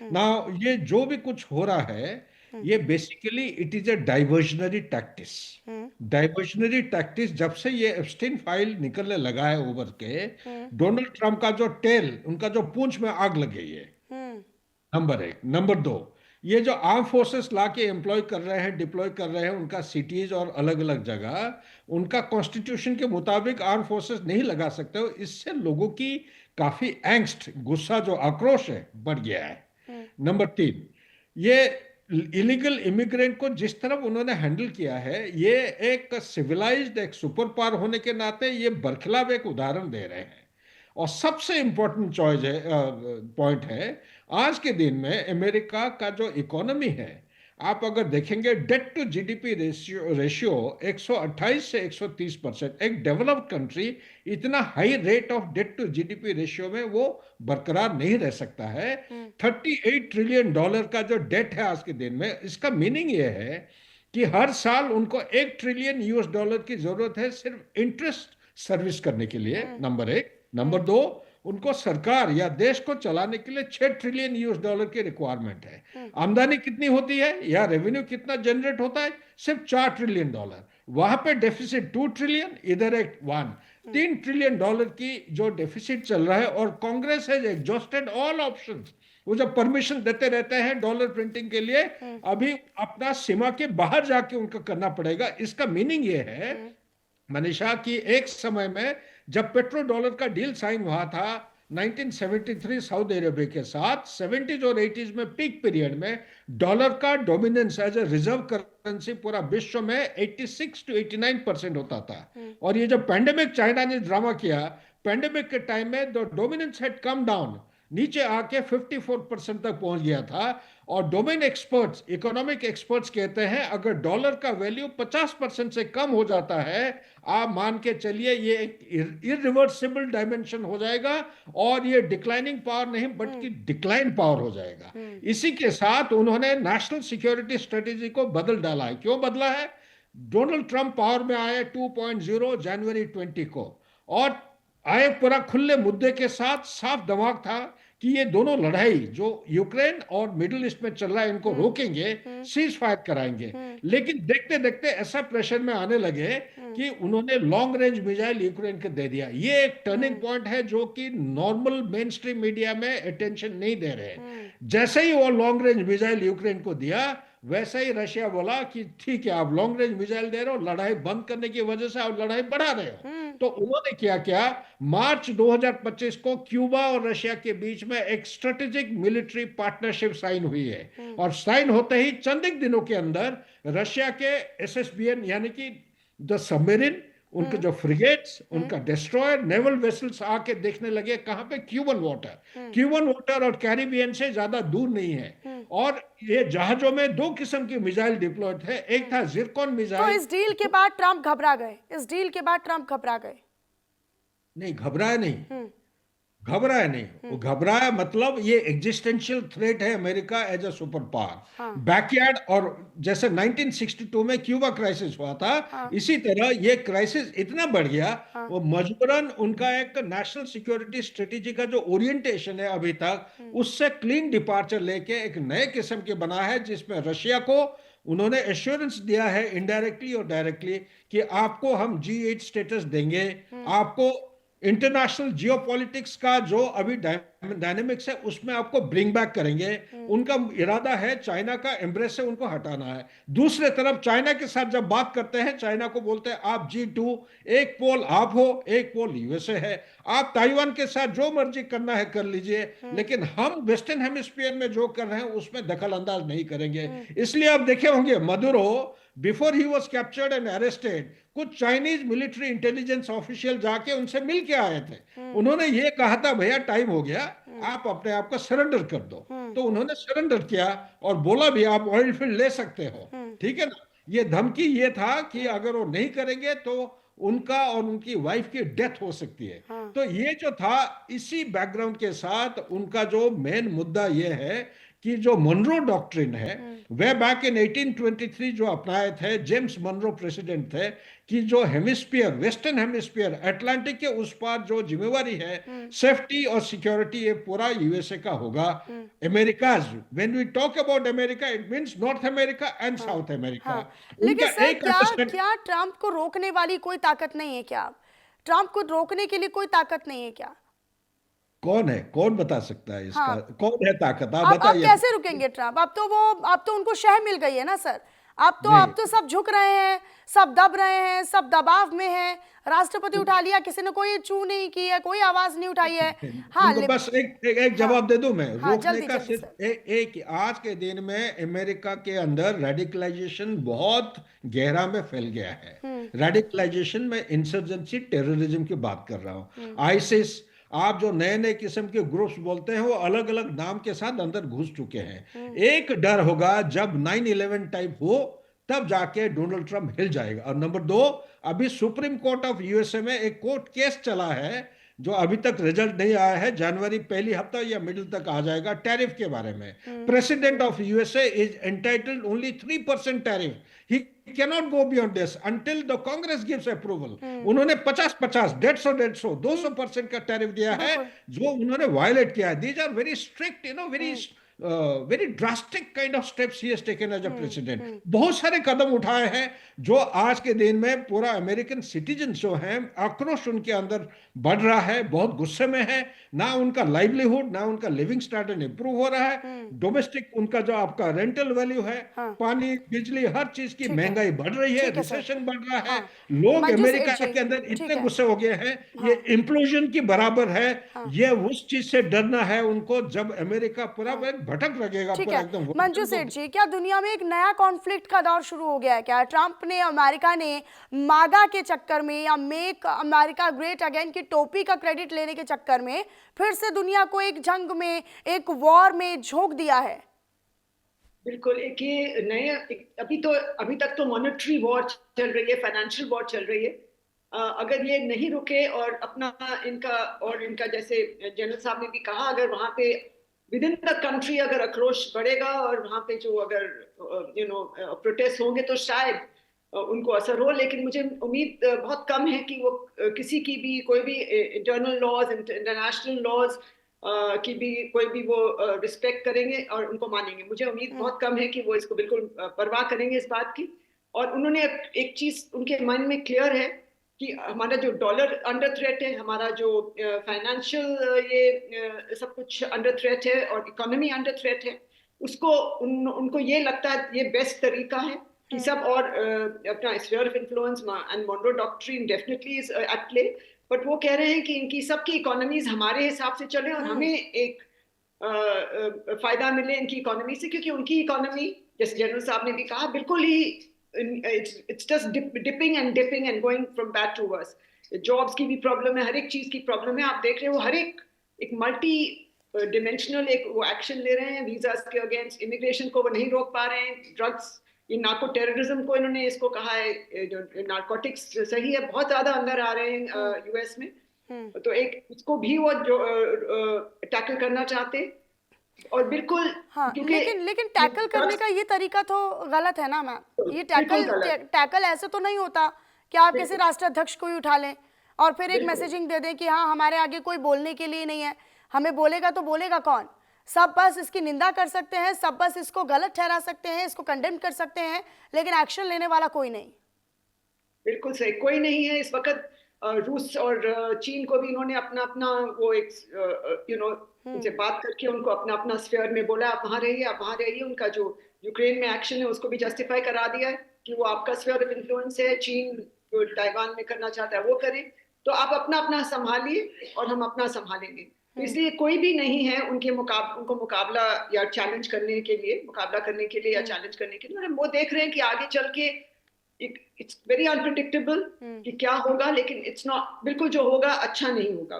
हुँ, ना ये जो भी कुछ हो रहा है, हुँ, ये basically it is a diversionary tactics. Hmm, diversionary tactics जब से ये एप्स्टीन फाइल निकलने लगा है उभर के, हुँ, डोनाल्ड ट्रंप का जो टेल, उनका जो पूंछ में आग लग गई है। हुँ, नंबर एक। नंबर दो, ये जो आर्म फोर्सेस ला के एम्प्लॉय कर रहे हैं, डिप्लॉय कर रहे हैं उनका सिटीज और अलग अलग जगह, उनका कॉन्स्टिट्यूशन के मुताबिक आर्म फोर्सेस नहीं लगा सकते हो। इससे लोगों की काफी एंग्स्ट, गुस्सा, जो आक्रोश है, बढ़ गया है। हुँ, नंबर तीन, ये इलीगल इमिग्रेंट को जिस तरह उन्होंने हैंडल किया है, ये एक सिविलाइज्ड, एक सुपर पावर होने के नाते ये बरखिलाफ एक उदाहरण दे रहे हैं। और सबसे इंपॉर्टेंट चॉइस है, पॉइंट है, आज के दिन में अमेरिका का जो इकोनॉमी है, आप अगर देखेंगे debt to GDP ratio ratio 128 से 130%। एक डेवलप्ड कंट्री इतना high rate of debt to GDP ratio में वो बरकरार नहीं रह सकता है। हुँ, 38 ट्रिलियन डॉलर का जो डेट है आज के दिन में, इसका मीनिंग ये है कि हर साल उनको 1 ट्रिलियन यूएस डॉलर की जरूरत है सिर्फ इंटरेस्ट सर्विस करने के लिए। हुँ, नंबर एक। हुँ, नंबर दो, उनको सरकार या देश को चलाने के लिए 6 ट्रिलियन यूएस डॉलर की रिक्वायरमेंट है। हुँ, आमदनी कितनी होती है या रेवेन्यू कितना जनरेट होता है? सिर्फ 4 ट्रिलियन डॉलर। वहां पे डेफिसिट 2 ट्रिलियन, इधर एक 1। हुँ, 3 ट्रिलियन डॉलर की जो डेफिसिट चल रहा है, और Congress has exhausted all options. वो जब परमिशन देते रहते हैं डॉलर प्रिंटिंग के लिए, हुँ, अभी अपना सीमा के बाहर जाके उनको करना पड़ेगा। इसका मीनिंग ये है, हुँ, मनीषा, कि एक समय में जब पेट्रो डॉलर का डील साइन हुआ था 1973 सऊदी अरेबिया के साथ, 70s और 80s में पीक पीरियड में डॉलर का dominance as a reserve currency पूरा विश्व में 86 to 89% होता था। हुँ, और ये जब पैंडेमिक चाइना ने ड्रामा किया, पैंडेमिक के टाइम में the dominance had come down, नीचे आके 54% तक पहुंच गया था। और डोमेन एक्सपर्ट्स, इकोनॉमिक एक्सपर्ट्स कहते हैं अगर डॉलर का वैल्यू 50% से कम हो जाता है, आप मान के चलिए ये एक इरिवर्सिबल डायमेंशन हो जाएगा, और ये डिक्लाइनिंग पावर नहीं बल्कि हुँ, डिक्लाइन पावर हो जाएगा। हुँ, इसी के साथ उन्होंने नेशनल सिक्योरिटी स्ट्रेटेजी को बदल डाला है। क्यों बदला है? डोनाल्ड ट्रंप पावर में आए 2.0 जनवरी 20 को, और आए पूरा खुले मुद्दे के साथ, साफ दिमाग था कि ये दोनों लड़ाई जो यूक्रेन और मिडिल ईस्ट में चल रहा है, इनको हुँ, रोकेंगे, हुँ, सीज फायर कराएंगे। हुँ, लेकिन देखते देखते ऐसा प्रेशर में आने लगे हुँ, कि उन्होंने लॉन्ग रेंज मिसाइल यूक्रेन को दे दिया। ये एक टर्निंग हुँ, पॉइंट है जो कि नॉर्मल मेन स्ट्रीम मीडिया में अटेंशन नहीं दे रहे। हुँ, जैसे ही वो लॉन्ग रेंज मिसाइल यूक्रेन को दिया, वैसे ही रशिया बोला कि ठीक है, आप लॉन्ग रेंज मिसाइल दे रहे हो, लड़ाई बंद करने की वजह से आप लड़ाई बढ़ा रहे हो। हुँ, तो उन्होंने क्या किया, मार्च 2025 को क्यूबा और रशिया के बीच में एक स्ट्रेटेजिक मिलिट्री पार्टनरशिप साइन हुई है। हुँ, और साइन होते ही चंद एक दिनों के अंदर रशिया के एसएसबीएन, यानी कि द सबमरीन, उनके हुँ, जो फ्रिगेट्स, हुँ, उनका डिस्ट्रॉयर, नेवल वेसल्स आके देखने लगे कहां पे, क्यूबन वाटर। हुँ, क्यूबन वाटर और कैरिबियन से ज्यादा दूर नहीं है। हुँ, और ये जहाजों में दो किस्म की मिसाइल डिप्लॉयड थे। एक हुँ। था जिरकॉन तो मिसाइल। इस डील के बाद ट्रंप घबरा गए, इस डील के बाद ट्रंप घबरा गए। नहीं, घबराया नहीं। हुँ, घबराया नहीं। वो हुँ, घबराया मतलब ये एग्जिस्टेंशियल थ्रेट है अमेरिका एज अ सुपर हाँ, पावर, बैकयार्ड। और जैसे 1962 में क्यूबा क्राइसिस हुआ था, हाँ, इसी तरह ये क्राइसिस इतना बढ़ गया, हाँ, वो मजबूरन उनका एक नेशनल सिक्योरिटी स्ट्रेटेजी का जो ओरिएंटेशन है अभी तक, हुँ, उससे क्लीन डिपार्चर लेके एक नए किस्म के बना है, जिसमें रशिया को उन्होंने एश्योरेंस दिया है इनडायरेक्टली और डायरेक्टली कि आपको हम G8 स्टेटस देंगे। हुँ, आपको इंटरनेशनल जियोपॉलिटिक्स का जो अभी डायनेमिक्स है उसमें आपको ब्रिंग बैक करेंगे। हुँ, उनका इरादा है चाइना का एम्ब्रेस से उनको हटाना है। दूसरे तरफ चाइना के साथ जब बात करते हैं, चाइना को बोलते हैं आप G2, एक पोल आप हो, एक पोल यूएसए है। आप ताइवान के साथ जो मर्जी करना है कर लीजिए, हुँ, लेकिन हम वेस्टर्न हेमिस्फीयर में जो कर रहे हैं उसमें दखल अंदाज नहीं करेंगे। हुँ, इसलिए आप देखे होंगे Maduro, before he was captured and arrested, कुछ चाइनीज मिलिट्री इंटेलिजेंस ऑफिशियल जाके उनसे मिल के आए थे। हुँ, उन्होंने ये कहा था भैया टाइम हो गया, हुँ, आप अपने आप को सरेंडर कर दो। हुँ, तो उन्होंने सरेंडर किया और बोला भी आप ऑयल फील्ड ले सकते हो। हुँ, ठीक है ना? ये धमकी ये था कि अगर वो नहीं करेंगे तो उनका और उनकी वाइफ की डेथ हो सकती है। हाँ, तो ये जो था, इसी बैकग्राउंड के साथ उनका जो मेन मुद्दा ये है कि जो मनरो डॉक्ट्रिन है, वे बैक इन 1823 जो अपनाए थे, जेम्स मनरो प्रेसिडेंट थे, कि जो हेमिस्फीयर, वेस्टर्न हेमिस्फीयर, अटलांटिक के उस पार जो जिम्मेवारी है सेफ्टी और सिक्योरिटी, ये पूरा यूएसए का होगा। Americas, when we talk about America, it means North America and हाँ साउथ अमेरिका। हाँ। लेकिन उनका सर, एक क्या अंडरस्टैंड। क्या ट्रम्प को रोकने वाली कोई ताकत नहीं है क्या? ट्रम्प को रोकने के लिए कोई ताकत नहीं है क्या? कौन है, कौन बता सकता है इसका, हाँ, कौन है ताकत, आप अब बताइए। कैसे रुकेंगे ट्रम्प? अब तो उनको शह मिल गई है ना सर। अब नहीं, तो सब झुक रहे हैं, सब दब रहे हैं, सब दबाव में हैं। राष्ट्रपति उठा लिया, किसी ने कोई चू नहीं की है, कोई आवाज नहीं उठाई है। हाँ उनको बस एक हाँ जवाब दे दूं मैं, हाँ, रोकने जल्दी का जल्दी सर। सिर्फ एक, आज के दिन में अमेरिका के अंदर रेडिकलाइजेशन बहुत गहरा में फैल गया है। रेडिकलाइजेशन में इंसर्जेंसी, टेररिज्म की बात कर रहा हूं। आईसिस, आप जो नए नए किस्म के ग्रुप्स बोलते हैं, वो अलग अलग नाम के साथ अंदर घुस चुके हैं। एक डर होगा, जब 9/11 टाइप हो तब जाके डोनाल्ड ट्रंप हिल जाएगा। और नंबर दो, अभी सुप्रीम कोर्ट ऑफ यूएसए में एक कोर्ट केस चला है, जो अभी तक रिजल्ट नहीं आया है, जनवरी पहली हफ्ता या मिडिल तक आ जाएगा, टैरिफ के बारे में। President of USA is entitled only 3% tariff. He cannot go beyond this until the Congress gives approval. उन्होंने 50-50, 150-150, 200% का टैरिफ दिया है, बिल्कुल। जो उन्होंने वायलेट किया है। These are very strict, very drastic kind of steps he has taken as a president. बहुत सारे कदम उठाए हैं, जो आज के दिन में पूरा अमेरिकन सिटीजन जो हैं, आक्रोश उनके अंदर बढ़ रहा है, बहुत गुस्से में है। ना उनका लाइवलीहुड, ना उनका लिविंग स्टैंडर्ड इंप्रूव हो रहा है। डोमेस्टिक उनका जो आपका रेंटल वैल्यू है, हाँ, पानी, बिजली, हर चीज की ठीक है, महंगाई बढ़ रही है, ठीक है सर। रिसेशन बढ़ रहा है। हाँ, लोग मंजू सेठ अमेरिका जी, के अंदर ठीक इतने है। गुस्से हो गए हैं, ये हाँ इंप्लोजन की बराबर है। हाँ ये उस चीज से डरना है उनको, जब अमेरिका पूरा हाँ, भटक लगेगा, ठीक पूरा है। एकदम मंजू वर्ल्ड को। सेठ जी, क्या दुनिया में एक नया कॉन्फ्लिक्ट का दौर शुरू हो गया है क्या? ट्रंप ने, अमेरिका ने मागा के चक्कर में या मेक अमेरिका ग्रेट अगेन की टोपी का क्रेडिट लेने के चक्कर में फिर से दुनिया को एक जंग में, एक वॉर में झोंक दिया है? बिल्कुल। एक ये नए अभी तक तो मॉनेटरी वॉर चल रही है, फाइनेंशियल वॉर चल रही है। अगर ये नहीं रुके और इनका जैसे जनरल साहब ने भी कहा, अगर वहां पे विद इन द कंट्री अगर आक्रोश बढ़ेगा और वहां पे जो अगर प्रोटेस्ट होंगे, तो शायद उनको असर हो। लेकिन मुझे उम्मीद बहुत कम है कि वो किसी की भी, कोई भी इंटरनल लॉज, इंटरनेशनल लॉज की भी कोई भी वो रिस्पेक्ट करेंगे और उनको मानेंगे। मुझे उम्मीद बहुत कम है कि वो इसको बिल्कुल परवाह करेंगे इस बात की। और उन्होंने एक चीज उनके मन में क्लियर है कि हमारा जो डॉलर अंडर थ्रेट है, हमारा जो फाइनेंशियल ये सब कुछ अंडर थ्रेट है और इकोनॉमी अंडर थ्रेट है, उनको ये लगता है ये बेस्ट तरीका है कि सब और अपना sphere of influence and Monroe doctrine definitely is at play. But वो कह रहे हैं कि इनकी सबकी इकोनॉमीज हमारे हिसाब से चले और हमें एक फायदा मिले इनकी इकोनॉमी से, क्योंकि उनकी इकोनॉमी, जैसे जनरल साहब ने भी कहा, बिल्कुल ही it's just dipping and going from bad to worse. Jobs की भी प्रॉब्लम है, हर एक चीज की प्रॉब्लम है। आप देख रहे हो हर एक मल्टी डिमेंशनल एक वो एक्शन ले रहे हैं वीजास के अगेंस्ट, इमिग्रेशन को वो नहीं रोक पा रहे हैं, ड्रग्स, ये नार्को टेररिज्म को इन्होंने इसको कहा है, जो नार्कोटिक्स सही है, बहुत ज्यादा अंदर आ रहे हैं यूएस में। तो एक इसको भी वो जो टैकल करना चाहते। और बिल्कुल, हाँ, क्योंकि लेकिन टैकल करने का ये तरीका तो गलत है ना मैम। ये बिल्कुल गलत, टैकल ऐसे तो नहीं होता कि आप किसी राष्ट्राध्यक्ष को ही उठा लें और फिर एक बिल्कुल मैसेजिंग दे दें कि हाँ, हमारे आगे कोई बोलने के लिए नहीं है, हमें बोलेगा तो बोलेगा कौन? सब बस इसकी निंदा कर सकते हैं, सब बस इसको गलत ठहरा सकते हैं, इसको कंडेम कर सकते हैं, लेकिन एक्शन लेने वाला कोई नहीं। बिल्कुल सही, कोई नहीं है इस वक्त। रूस और चीन को भी इन्होंने अपना अपना वो एक उनसे बात करके उनको अपना अपना स्फीयर में बोला, आप वहां रहिए, आप वहां रहिए। उनका जो यूक्रेन में एक्शन है उसको भी जस्टिफाई करा दिया है कि वो आपका स्फीयर ऑफ इन्फ्लुएंस है, चीन जो ताइवान में करना चाहता है वो करे, तो आप अपना अपना संभालिए और हम अपना संभालेंगे। तो इसलिए कोई भी नहीं है उनको मुकाबला या चैलेंज करने के लिए, या चैलेंज करने के लिए। हम वो देख रहे हैं कि आगे चल के इट्स वेरी अनप्रिडिक्टेबल कि क्या होगा, लेकिन इट्स नॉट, बिल्कुल जो होगा अच्छा नहीं होगा।